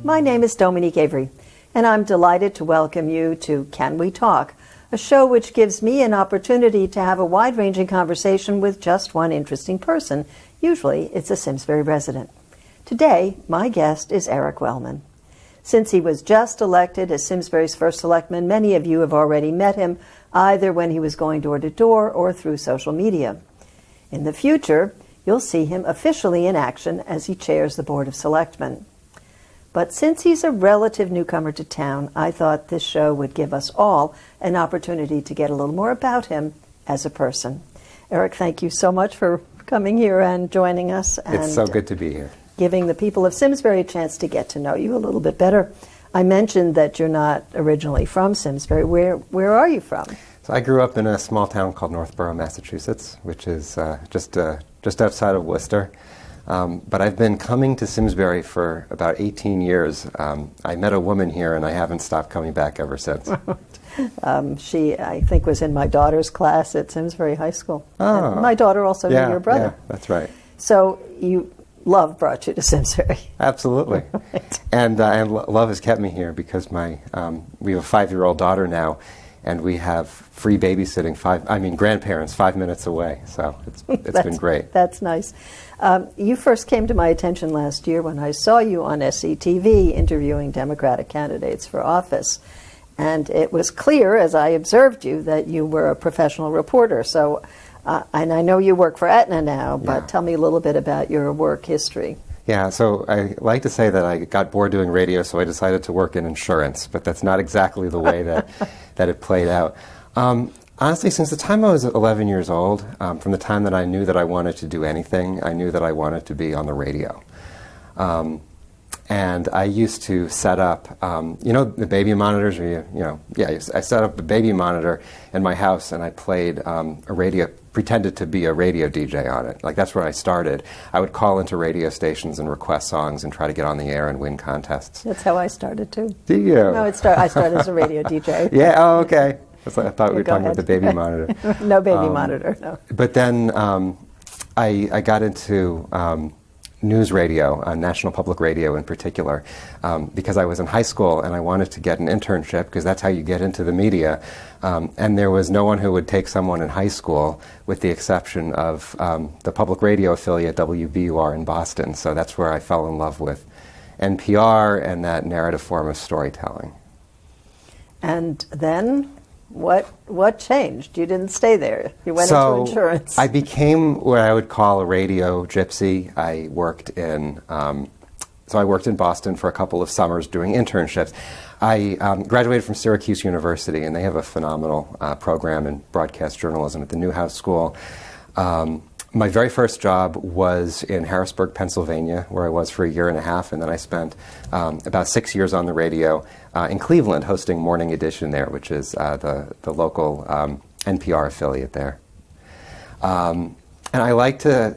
My name is Dominique Avery, and I'm delighted to welcome you to Can We Talk, a show which gives me an opportunity to have a wide-ranging conversation with just one interesting person. Usually, it's a Simsbury resident. Today, my guest is Eric Wellman. Since he was just elected as Simsbury's first selectman, many of you have already met him, either when he was going door to door or through social media. In the future, you'll see him officially in action as he chairs the Board of Selectmen. But since he's a relative newcomer to town, I thought this show would give us all an opportunity to get a little more about him as a person. Eric, thank you so much for coming here and joining us. And it's so good to be here. Giving the people of Simsbury a chance to get to know you a little bit better. I mentioned that you're not originally from Simsbury. Where are you from? So I grew up in a small town called Northborough, Massachusetts, which is just outside of Worcester. But I've been coming to Simsbury for about 18 years. I met a woman here, and I haven't stopped coming back ever since. She, I think, was in my daughter's class at Simsbury High School. Oh. And my daughter also knew your brother. Yeah, that's right. So love brought you to Simsbury. Absolutely. Right. And love has kept me here because we have a 5-year-old daughter now, and we have free babysitting, grandparents 5 minutes away. So it's been great. That's nice. You first came to my attention last year when I saw you on SCTV interviewing Democratic candidates for office. And it was clear, as I observed you, that you were a professional reporter. So, and I know you work for Aetna now, but Tell me a little bit about your work history. Yeah, so I like to say that I got bored doing radio, so I decided to work in insurance, but that's not exactly the way that it played out. Honestly, since the time I was 11 years old, from the time that I knew that I wanted to do anything, I knew that I wanted to be on the radio. And I used to set up, the baby monitors, I set up a baby monitor in my house, and I played pretended to be a radio DJ on it. Like, that's where I started. I would call into radio stations and request songs and try to get on the air and win contests. That's how I started, too. Do you? No, I started as a radio DJ. Yeah, oh, okay. I thought we were talking about the baby monitor. No baby monitor, no. But then I got into news radio, National Public Radio in particular, because I was in high school and I wanted to get an internship because that's how you get into the media. And there was no one who would take someone in high school with the exception of the public radio affiliate WBUR in Boston. So that's where I fell in love with NPR and that narrative form of storytelling. And then what changed? You didn't stay there. You went into insurance. I became what I would call a radio gypsy. I worked in Boston for a couple of summers doing internships. I graduated from Syracuse University, and they have a phenomenal program in broadcast journalism at the Newhouse School. My very first job was in Harrisburg, Pennsylvania, where I was for a year and a half, and then I spent about 6 years on the radio in Cleveland, hosting Morning Edition there, which is the local NPR affiliate there. And I like to,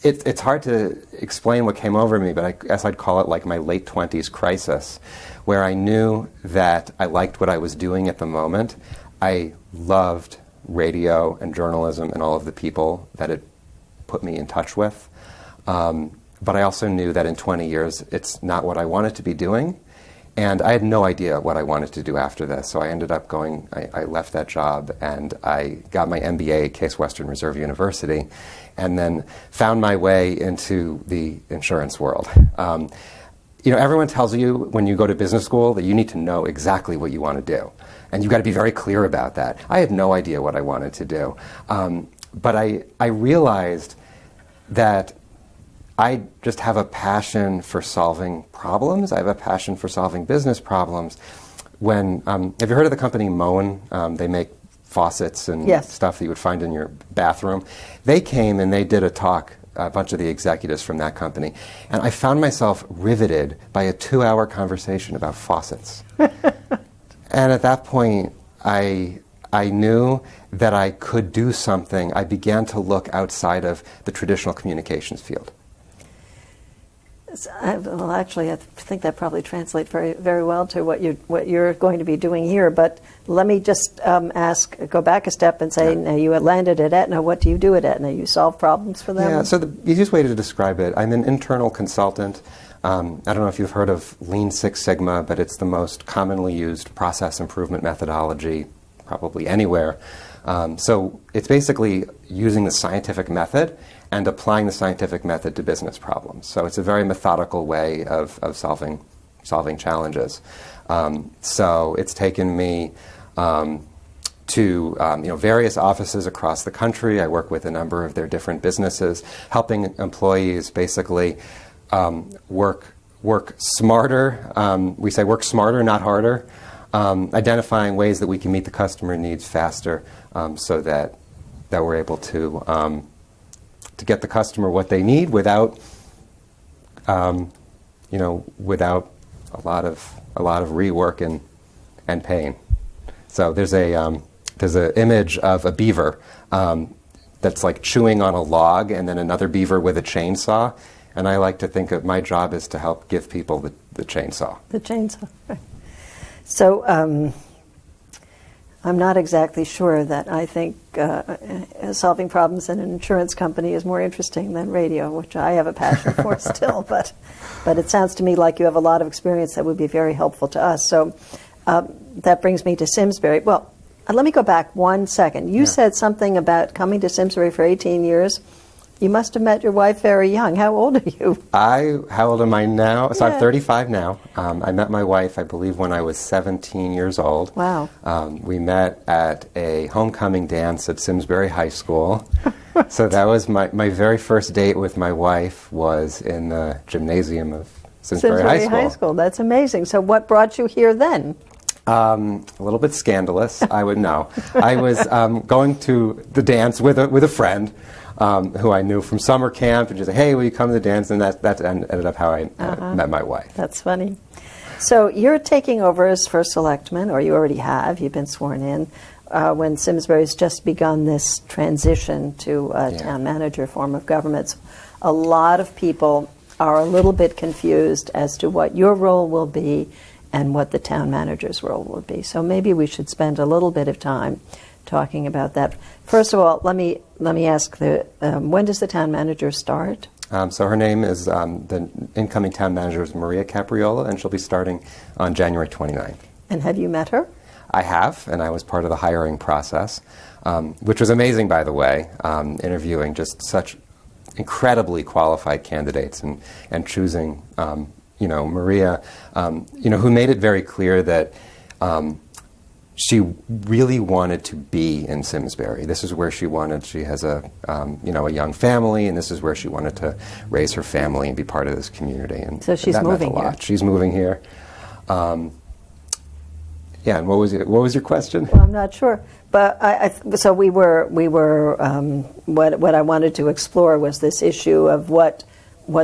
it's hard to explain what came over me, but I guess I'd call it like my late 20s crisis, where I knew that I liked what I was doing at the moment. I loved radio and journalism and all of the people that it put me in touch with. But I also knew that in 20 years, it's not what I wanted to be doing. And I had no idea what I wanted to do after this. So I ended up I left that job and I got my MBA at Case Western Reserve University and then found my way into the insurance world. Everyone tells you when you go to business school that you need to know exactly what you want to do. And you've got to be very clear about that. I had no idea what I wanted to do. But I realized that I just have a passion for solving problems. I have a passion for solving business problems. Have you heard of the company Moen? They make faucets and stuff that you would find in your bathroom. They came and they did a talk, a bunch of the executives from that company. And I found myself riveted by a 2-hour conversation about faucets. And at that point, I knew that I could do something. I began to look outside of the traditional communications field. Well, actually, I think that probably translates very, very well to what you're going to be doing here. But let me just go back a step and say, now you landed at Aetna. What do you do at Aetna? You solve problems for them? Yeah, so the easiest way to describe it, I'm an internal consultant. I don't know if you've heard of Lean Six Sigma, but it's the most commonly used process improvement methodology probably anywhere. So it's basically using the scientific method and applying the scientific method to business problems. So it's a very methodical way of solving challenges. So it's taken me to various offices across the country. I work with a number of their different businesses, helping employees basically work smarter. We say work smarter, not harder. Identifying ways that we can meet the customer needs faster, so that we're able to get the customer what they need without without a lot of rework and pain. So there's an image of a beaver that's like chewing on a log, and then another beaver with a chainsaw. And I like to think of my job is to help give people the chainsaw. The chainsaw. Right. So I'm not exactly sure that I think solving problems in an insurance company is more interesting than radio, which I have a passion for still. But it sounds to me like you have a lot of experience that would be very helpful to us. So that brings me to Simsbury. Well, let me go back 1 second. You said something about coming to Simsbury for 18 years. You must have met your wife very young. How old are you? How old am I now? So Yeah. I'm 35 now. I met my wife, I believe, when I was 17 years old. Wow. We met at a homecoming dance at Simsbury High School. So that was my very first date with my wife was in the gymnasium of Simsbury High School. That's amazing. So what brought you here then? A little bit scandalous, I would know. I was going to the dance with a friend who I knew from summer camp, and she said, "Hey, will you come to the dance?" And that ended up how I met my wife. That's funny. So you're taking over as first selectman, or you already have. You've been sworn in when Simsbury's just begun this transition to a town manager form of government. A lot of people are a little bit confused as to what your role will be and what the town manager's role will be. So maybe we should spend a little bit of time talking about that. First of all, let me ask, when does the town manager start? So her name is, the incoming town manager is Maria Capriola, and she'll be starting on January 29th. And have you met her? I have, and I was part of the hiring process, which was amazing, by the way, interviewing just such incredibly qualified candidates and choosing Maria, who made it very clear that she really wanted to be in Simsbury. This is where she wanted. She has a young family, and this is where she wanted to raise her family and be part of this community. And so she's that moving meant a lot. here. She's moving here. And what was your question? Well, I'm not sure, but so we were. What I wanted to explore was this issue of what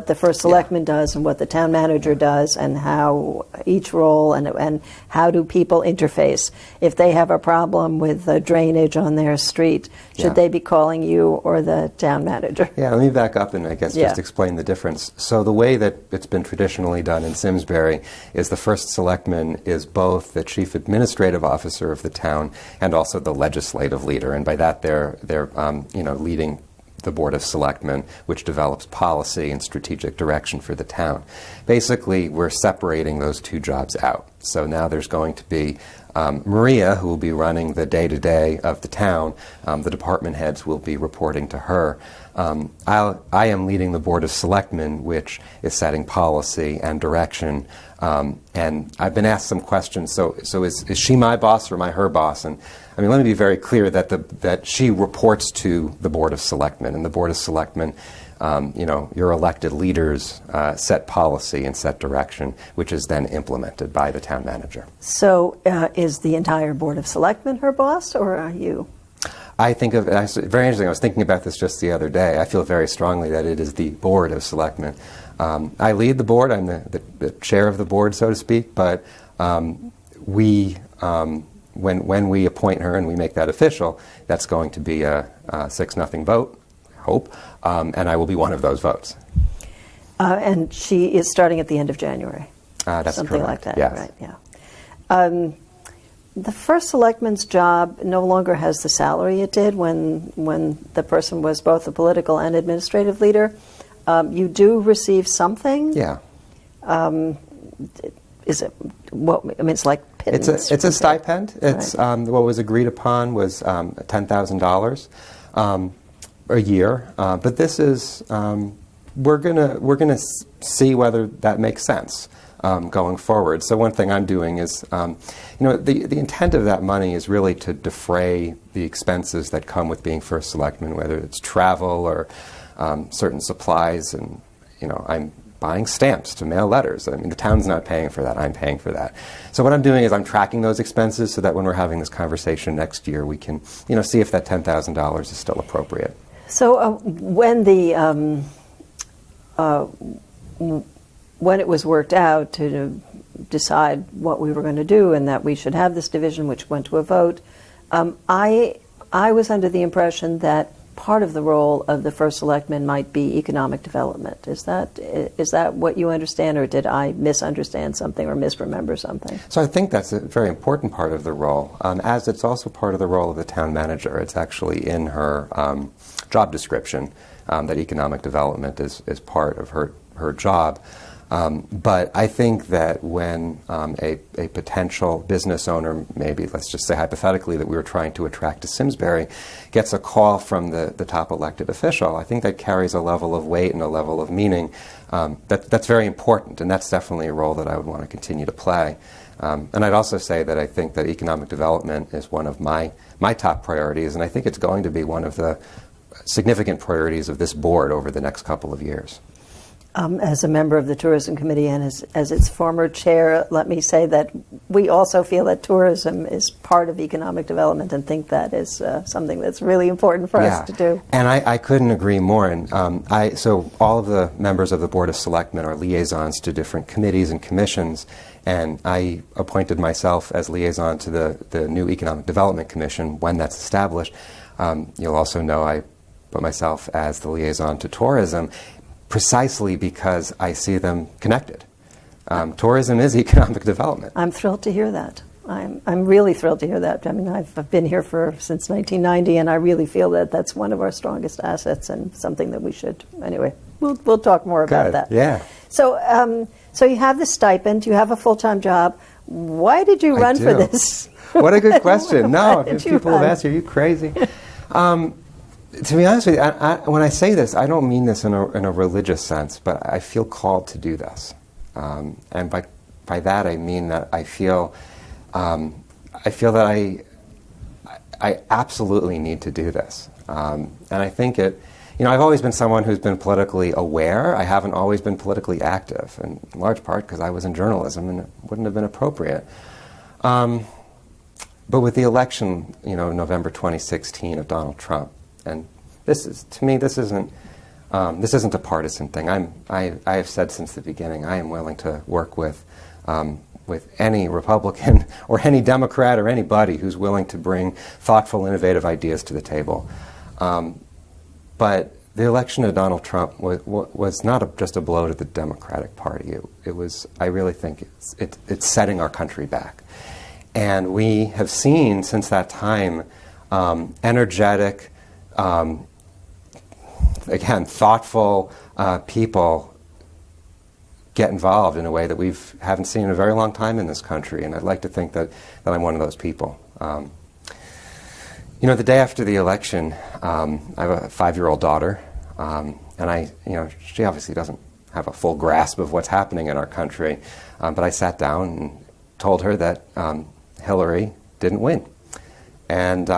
the first selectman does and what the town manager does, and how each role and how do people interface. If they have a problem with drainage on their street, should they be calling you or the town manager? Yeah, let me back up and I guess just explain the difference. So the way that it's been traditionally done in Simsbury is the first selectman is both the chief administrative officer of the town and also the legislative leader, and by that they're leading the Board of Selectmen, which develops policy and strategic direction for the town. Basically, we're separating those two jobs out. So now there's going to be Maria, who will be running the day-to-day of the town. The department heads will be reporting to her. I am leading the Board of Selectmen, which is setting policy and direction. And I've been asked some questions. So is she my boss or am I her boss? And I mean, let me be very clear that she reports to the Board of Selectmen, and the Board of Selectmen, your elected leaders set policy and set direction, which is then implemented by the town manager. So is the entire Board of Selectmen her boss, or are you? I think of actually very interesting. I was thinking about this just the other day. I feel very strongly that it is the Board of Selectmen. I lead the board. I'm the chair of the board, so to speak. But when we appoint her and we make that official, that's going to be a 6-0 vote, I hope, and I will be one of those votes. And she is starting at the end of January. That's something correct. like that, yes. Right? Yeah. The first selectman's job no longer has the salary it did when the person was both a political and administrative leader. You do receive something. Yeah. Is it what? I mean, it's like pittance. It's a stipend. It's what was agreed upon was $10,000 a year. But this is we're gonna see whether that makes sense going forward. So one thing I'm doing is, the intent of that money is really to defray the expenses that come with being first selectman, whether it's travel or certain supplies, and I'm buying stamps to mail letters. I mean, the town's not paying for that. I'm paying for that. So what I'm doing is I'm tracking those expenses so that when we're having this conversation next year, we can, see if that $10,000 is still appropriate. So when it was worked out to decide what we were going to do and that we should have this division, which went to a vote, I was under the impression that part of the role of the first selectman might be economic development. Is that what you understand, or did I misunderstand something or misremember something? So I think that's a very important part of the role, as it's also part of the role of the town manager. It's actually in her job description that economic development is part of her job. But I think that when a potential business owner, maybe let's just say hypothetically that we were trying to attract to Simsbury, gets a call from the top elected official, I think that carries a level of weight and a level of meaning that's very important, and that's definitely a role that I would want to continue to play. And I'd also say that I think that economic development is one of my top priorities, and I think it's going to be one of the significant priorities of this board over the next couple of years. As a member of the Tourism Committee and as its former chair, let me say that we also feel that tourism is part of economic development and think that is something that's really important for us to do. And I couldn't agree more. And so all of the members of the Board of Selectmen are liaisons to different committees and commissions, and I appointed myself as liaison to the new Economic Development Commission when that's established. You'll also know I put myself as the liaison to tourism, precisely because I see them connected. Tourism is economic development. I'm thrilled to hear that. I'm really thrilled to hear that. I mean, I've been here since 1990, and I really feel that that's one of our strongest assets and something that we should. Anyway, we'll talk more about that. Yeah. So, so you have the stipend. You have a full-time job. Why did you run for this? What a good question. No, if people run? have asked, are you crazy? To be honest with you, when I say this, I don't mean this in a religious sense, but I feel called to do this. And by that I mean that I feel that I absolutely need to do this. And I think I've always been someone who's been politically aware. I haven't always been politically active, in large part because I was in journalism and it wouldn't have been appropriate. But with the election, November 2016 of Donald Trump, and this isn't a partisan thing. I have said since the beginning I am willing to work with any Republican or any Democrat or anybody who's willing to bring thoughtful, innovative ideas to the table. But the election of Donald Trump was not just a blow to the Democratic Party. It was. I really think it's setting our country back, and we have seen since that time energetic. Again, thoughtful people get involved in a way that we haven't seen in a very long time in this country, and I'd like to think that I'm one of those people. The day after the election, I have a 5-year-old daughter, and she obviously doesn't have a full grasp of what's happening in our country, but I sat down and told her that Hillary didn't win, and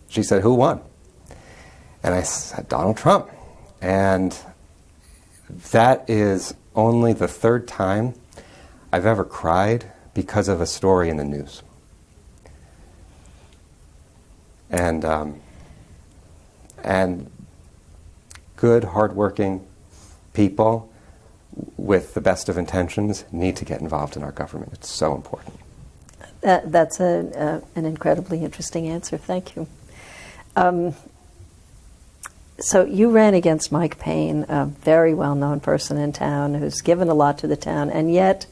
she said, "Who won?" And I said, "Donald Trump." And that is only the third time I've ever cried because of a story in the news. And good, hardworking people with the best of intentions need to get involved in our government. It's so important. That's an incredibly interesting answer. Thank you. So you ran against Mike Payne, a very well-known person in town who's given a lot to the town, and yet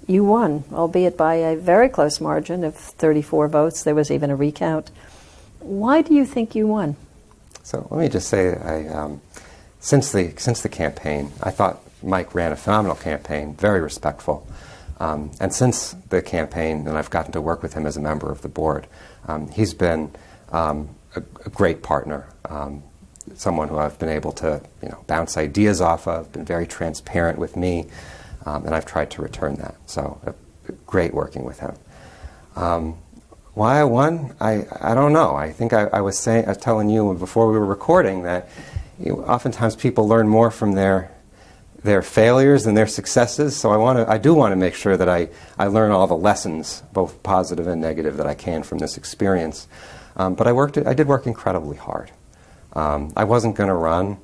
you won, albeit by a very close margin of 34 votes. There was even a recount. Why do you think you won? So let me just say, since the campaign, I thought Mike ran a phenomenal campaign, very respectful. And since the campaign, and I've gotten to work with him as a member of the board, he's been a great partner, someone who I've been able to bounce ideas off of, been very transparent with me, and I've tried to return that. So great working with him. Why I won? I don't know. I think I was telling you before we were recording that oftentimes people learn more from their failures than their successes. So I do want to make sure that I learn all the lessons, both positive and negative, that I can from this experience. But I did work incredibly hard. I wasn't going to run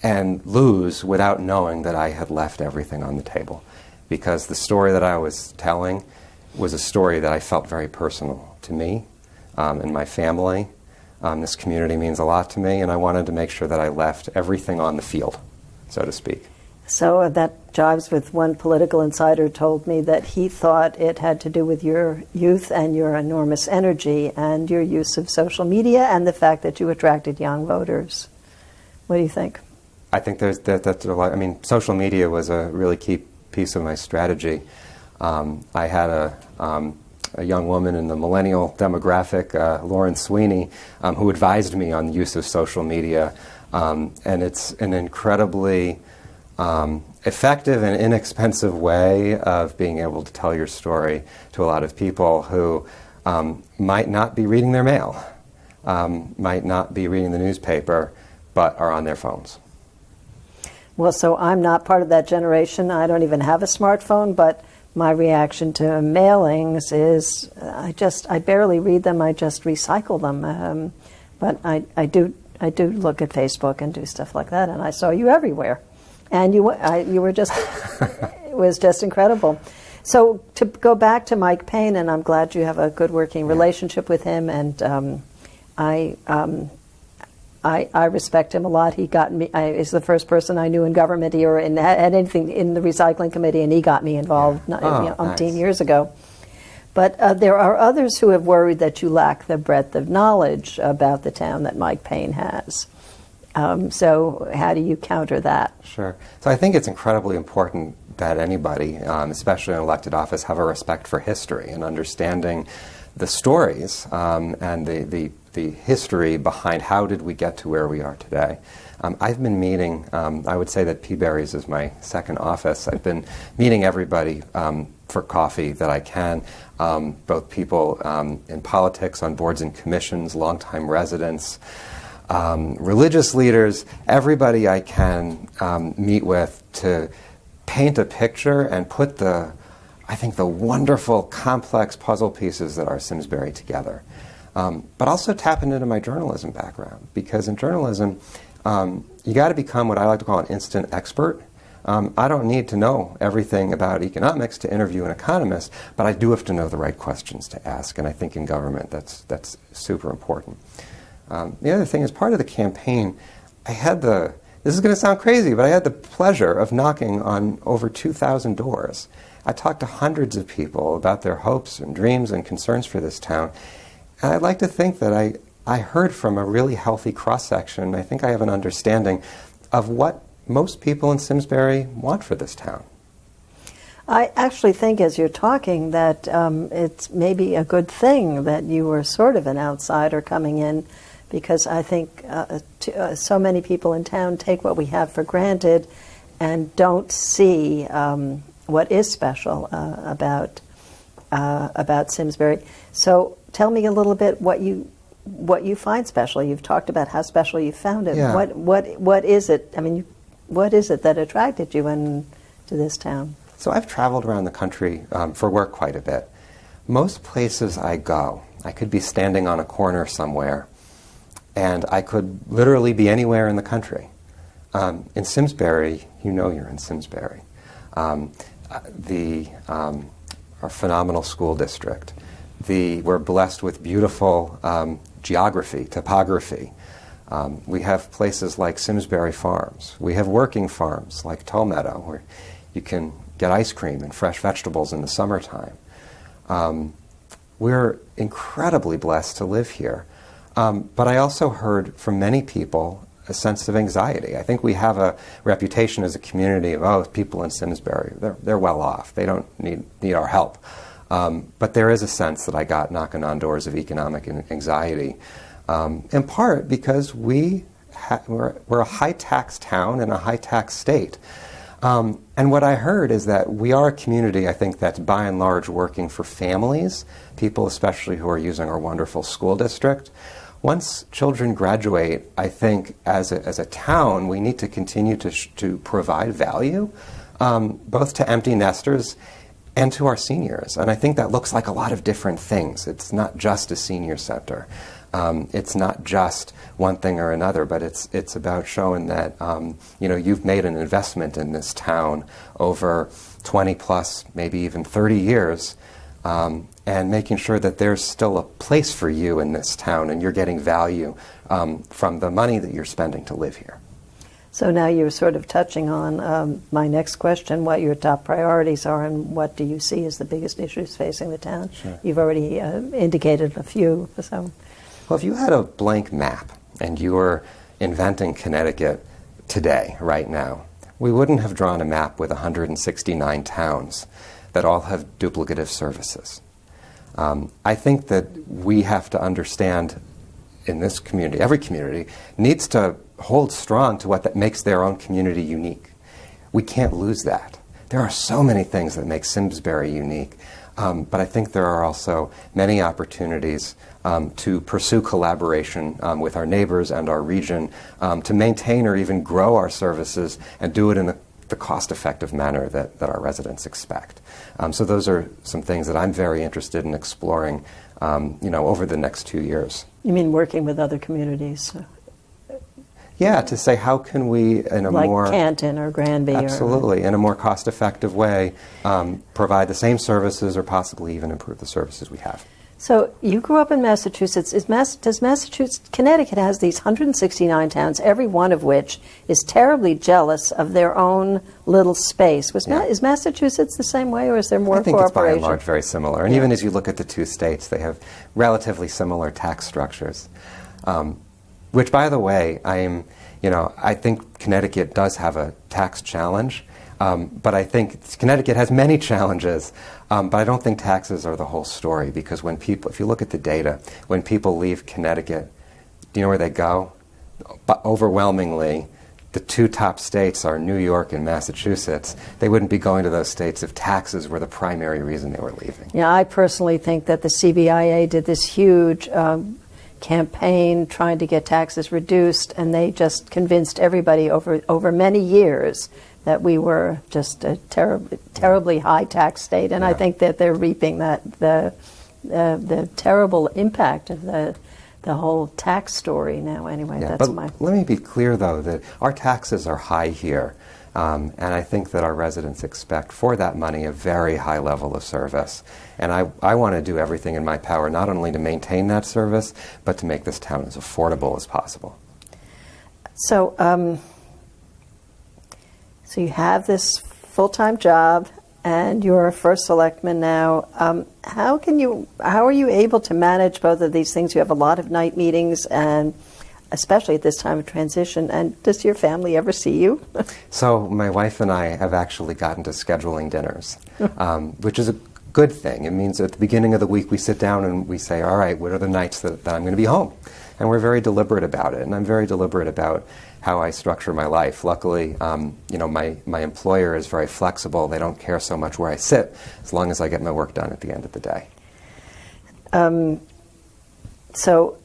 and lose without knowing that I had left everything on the table, because the story that I was telling was a story that I felt very personal to me and my family. This community means a lot to me, and I wanted to make sure that I left everything on the field, so to speak. So that jives with one political insider told me that he thought it had to do with your youth and your enormous energy and your use of social media and the fact that you attracted young voters. What do you think? I think that's a lot. I mean, social media was a really key piece of my strategy. I had a young woman in the millennial demographic, Lauren Sweeney, who advised me on the use of social media, and it's an incredibly effective and inexpensive way of being able to tell your story to a lot of people who might not be reading their mail, might not be reading the newspaper, but are on their phones. Well, so I'm not part of that generation. I don't even have a smartphone, but my reaction to mailings is I barely read them. I just recycle them. But I do look at Facebook and do stuff like that. And I saw you everywhere, and you were just it was just incredible. So to go back to Mike Payne, and I'm glad you have a good working relationship with him, and I respect him a lot. He got me. He's the first person I knew in government or had anything in the recycling committee, and he got me involved umpteen years ago. But there are others who have worried that you lack the breadth of knowledge about the town that Mike Payne has. So how do you counter that? Sure. So I think it's incredibly important that anybody, especially in elected office, have a respect for history and understanding the stories and the history behind how did we get to where we are today. I've been meeting, I would say that Peaberry's is my second office. I've been meeting everybody for coffee that I can, both people in politics, on boards and commissions, longtime residents, religious leaders, everybody I can meet with to paint a picture and put the wonderful, complex puzzle pieces that are Simsbury together. But also tapping into my journalism background, because in journalism, you got to become what I like to call an instant expert. I don't need to know everything about economics to interview an economist, but I do have to know the right questions to ask, and I think in government that's super important. The other thing is, part of the campaign, this is going to sound crazy, but I had the pleasure of knocking on over 2,000 doors. I talked to hundreds of people about their hopes and dreams and concerns for this town. And I'd like to think that I heard from a really healthy cross-section. I think I have an understanding of what most people in Simsbury want for this town. I actually think, as you're talking, that it's maybe a good thing that you were sort of an outsider coming in, because I think so many people in town take what we have for granted and don't see what is special about Simsbury. So tell me a little bit what you find special. You've talked about how special you found it. Yeah. What is it? I mean, what is it that attracted you to this town? So I've traveled around the country for work quite a bit. Most places I go, I could be standing on a corner somewhere, and I could literally be anywhere in the country. In Simsbury, you're in Simsbury. Our phenomenal school district. We're blessed with beautiful geography, topography. We have places like Simsbury Farms. We have working farms like Toll Meadow, where you can get ice cream and fresh vegetables in the summertime. We're incredibly blessed to live here. But I also heard from many people a sense of anxiety. I think we have a reputation as a community of, oh, people in Simsbury, they're well off. They don't need our help. But there is a sense that I got knocking on doors of economic anxiety, in part because we're a high-tax town in a high-tax state. And what I heard is that we are a community, I think, that's by and large working for families, people especially who are using our wonderful school district. Once children graduate, I think as a town, we need to continue to provide value, both to empty nesters and to our seniors. And I think that looks like a lot of different things. It's not just a senior center. It's not just one thing or another, but it's about showing that you've made an investment in this town over 20 plus, maybe even 30 years, and making sure that there's still a place for you in this town and you're getting value from the money that you're spending to live here. So now you're sort of touching on my next question, what your top priorities are and what do you see as the biggest issues facing the town? Sure. You've already indicated a few. So. Well, if you had a blank map and you were inventing Connecticut today, right now, we wouldn't have drawn a map with 169 towns that all have duplicative services. I think that we have to understand in this community, every community, needs to hold strong to what that makes their own community unique. We can't lose that. There are so many things that make Simsbury unique, but I think there are also many opportunities to pursue collaboration with our neighbors and our region to maintain or even grow our services and do it in the cost-effective manner that our residents expect. So those are some things that I'm very interested in exploring over the next 2 years. You mean working with other communities? Yeah, to say how can we, in a more... Like Canton or Granby. Absolutely, in a more cost-effective way, provide the same services or possibly even improve the services we have. So you grew up in Massachusetts. Connecticut has these 169 towns, every one of which is terribly jealous of their own little space. Is Massachusetts the same way, or is there more cooperation? I think it's by and large very similar. And even as you look at the two states, they have relatively similar tax structures. Which, by the way, I think Connecticut does have a tax challenge. But I think Connecticut has many challenges, but I don't think taxes are the whole story, because if you look at the data, when people leave Connecticut, do you know where they go? But overwhelmingly, the two top states are New York and Massachusetts. They wouldn't be going to those states if taxes were the primary reason they were leaving. Yeah, I personally think that the CBIA did this huge campaign trying to get taxes reduced, and they just convinced everybody over many years that we were just a terribly high tax state, and I think that they're reaping the terrible impact of the whole tax story now. Anyway, let me be clear though that our taxes are high here, and I think that our residents expect for that money a very high level of service, and I want to do everything in my power not only to maintain that service but to make this town as affordable as possible. So you have this full-time job, and you're a first selectman now. How are you able to manage both of these things? You have a lot of night meetings, and especially at this time of transition. And does your family ever see you? So my wife and I have actually gotten to scheduling dinners, which is a good thing. It means at the beginning of the week we sit down and we say, all right, what are the nights that I'm going to be home? And we're very deliberate about it, and I'm very deliberate about how I structure my life. Luckily, my employer is very flexible. They don't care so much where I sit, as long as I get my work done at the end of the day. So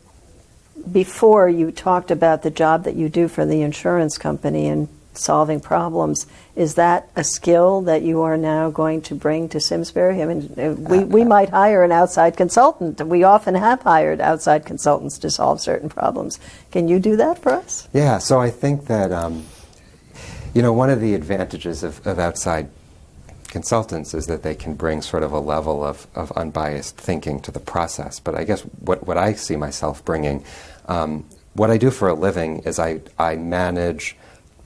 before you talked about the job that you do for the insurance company and solving problems. Is that a skill that you are now going to bring to Simsbury? I mean, we might hire an outside consultant. We often have hired outside consultants to solve certain problems. Can you do that for us? Yeah, so I think that, one of the advantages of outside consultants is that they can bring sort of a level of unbiased thinking to the process. But I guess what I see myself bringing, what I do for a living is I manage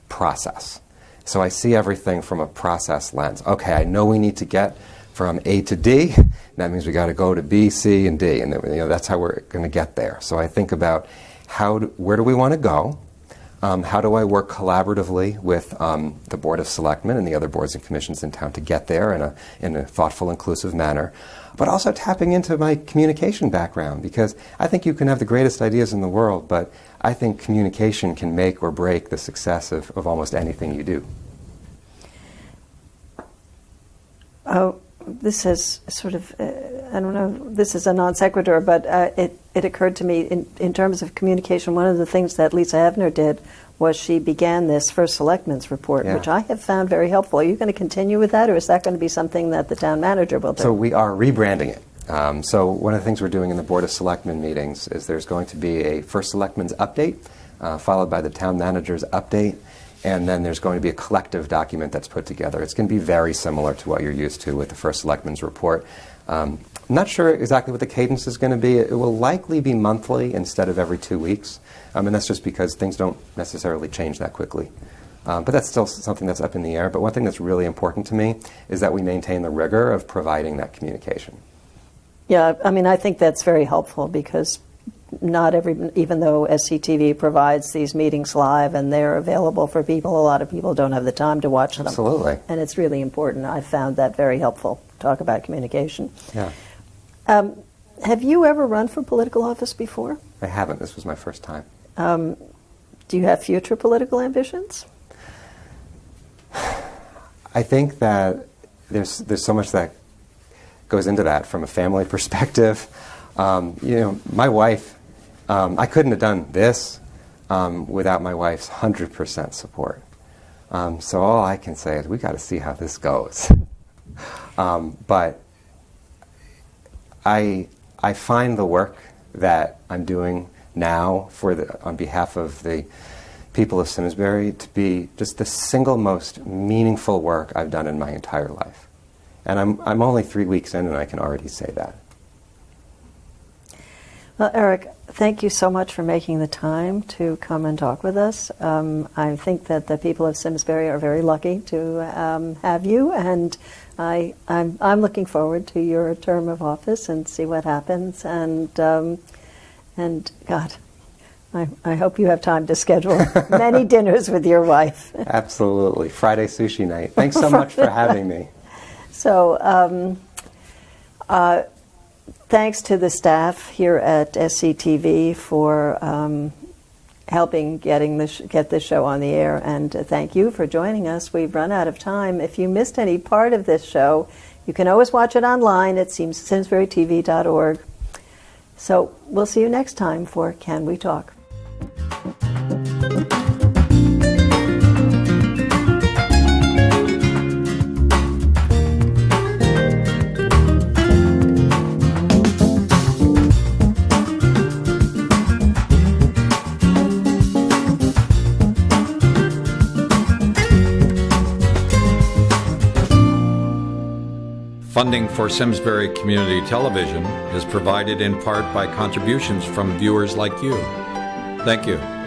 process. So I see everything from a process lens. Okay, I know we need to get from A to D. That means we got to go to B, C, and D, and that's how we're going to get there. So I think about where do we want to go? How do I work collaboratively with the Board of Selectmen and the other boards and commissions in town to get there in a thoughtful, inclusive manner? But also tapping into my communication background, because I think you can have the greatest ideas in the world, but I think communication can make or break the success of almost anything you do. Oh, this is sort of, I don't know, this is a non sequitur, but it occurred to me in terms of communication, one of the things that Lisa Evner did was she began this first Selectman's report, which I have found very helpful. Are you going to continue with that, or is that going to be something that the town manager will do? So we are rebranding it. So one of the things we're doing in the Board of Selectmen meetings is there's going to be a first Selectman's update, followed by the town manager's update, and then there's going to be a collective document that's put together. It's going to be very similar to what you're used to with the first Selectman's report. I'm not sure exactly what the cadence is going to be. It will likely be monthly instead of every 2 weeks, and that's just because things don't necessarily change that quickly. But that's still something that's up in the air. But one thing that's really important to me is that we maintain the rigor of providing that communication. Yeah, I mean, I think that's very helpful, because not even though SCTV provides these meetings live and they're available for people, a lot of people don't have the time to watch them. Absolutely. And it's really important. I've found that very helpful. Talk about communication. Yeah. Have you ever run for political office before? I haven't. This was my first time. Do you have future political ambitions? I think that there's so much that goes into that from a family perspective. My wife, I couldn't have done this without my wife's 100% support. So all I can say is we got to see how this goes. But I find the work that I'm doing now on behalf of the people of Simsbury to be just the single most meaningful work I've done in my entire life. And I'm only 3 weeks in, and I can already say that. Well, Eric, thank you so much for making the time to come and talk with us. I think that the people of Simsbury are very lucky to have you, and I'm looking forward to your term of office and see what happens. And God, I hope you have time to schedule many dinners with your wife. Absolutely. Friday sushi night. Thanks so much for having me. So, thanks to the staff here at SCTV for helping get this show on the air, and thank you for joining us. We've run out of time. If you missed any part of this show, you can always watch it online at simsburytv.org. So we'll see you next time for Can We Talk? Funding for Simsbury Community Television is provided in part by contributions from viewers like you. Thank you.